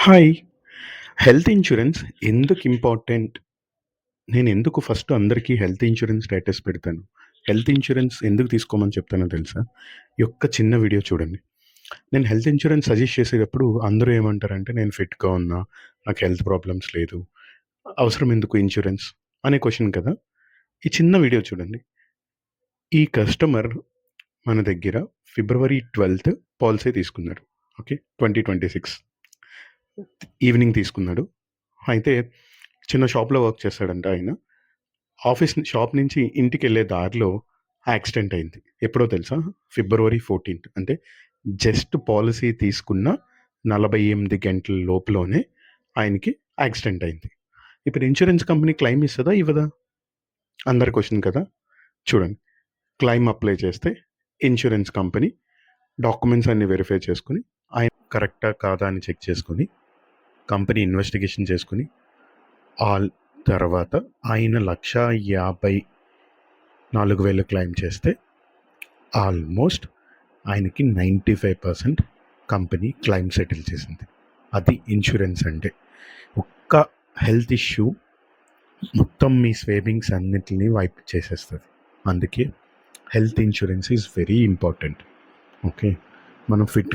Hi! Health insurance ఎందుకు important? నేనెందుకు first అందరికీ హెల్త్ ఇన్స్యూరెన్స్ స్టేటస్ పెడతాను. హెల్త్ ఇన్స్యూరెన్స్ ఎందుకు తీసుకోమని చెప్తానో తెలుసా? ఈ ఒక్క చిన్న వీడియో చూడండి. నేను హెల్త్ ఇన్స్యూరెన్స్ సజెస్ట్ చేసేటప్పుడు అందరూ ఏమంటారంటే, "నేను ఫిట్‌గా ఉన్నా, నాకు హెల్త్ ప్రాబ్లమ్స్ లేదు. అవసరం ఎందుకు ఇన్స్యూరెన్స్?" అనే క్వెషన్ కదా! ఈ చిన్న వీడియో చూడండి. ఈ కస్టమర్ మన దగ్గర ఫిబ్రవరి 12థ్ పాలిసీ తీసుకున్నాడు. ఓకే. 2026 ఈవినింగ్ తీసుకున్నాడు. అయితే చిన్న షాప్‌లో వర్క్ చేస్తాడంట ఆయన. షాప్ నుంచి ఇంటికెళ్ళే దారిలో యాక్సిడెంట్ అయింది. ఎప్పుడో తెలుసా? ఫిబ్రవరి 14 అంటే జస్ట్ పాలిసీ తీసుకున్న 48 గంటల లోపులోనే ఆయనకి యాక్సిడెంట్ అయింది. ఇప్పుడు ఇన్స్యూరెన్స్ కంపెనీ క్లెయిమ్ ఇస్తదా? ఇవ్వదా? అందరి క్వెషన్ కదా! చూడండి. క్లెయిమ్ అప్లై చేస్తే ఇన్స్యూరెన్స్ కంపెనీ డాక్యుమెంట్స్ అన్నీ వెరిఫై చేసుకొని, ఆయన కరెక్టా? కాదా? అని చెక్ చేసుకొని, కంపెనీ ఇన్వెస్టిగేషన్ చేసుకొని, ఆల్ తర్వాత ఆయన 1,54,000 క్లెయిమ్ చేస్తే ఆల్మోస్ట్ ఆయనకి 95% కంపెనీ క్లెయిమ్ సెటిల్ చేసింది. అది ఇన్స్యూరెన్స్ అంటే. ఒక్క హెల్త్ ఇష్యూ మొత్తం మీ సేవింగ్స్ అన్నిటిని వైప్ చేసేస్తుంది. అందుకే health insurance is very important. Okay. మనం ఫిట్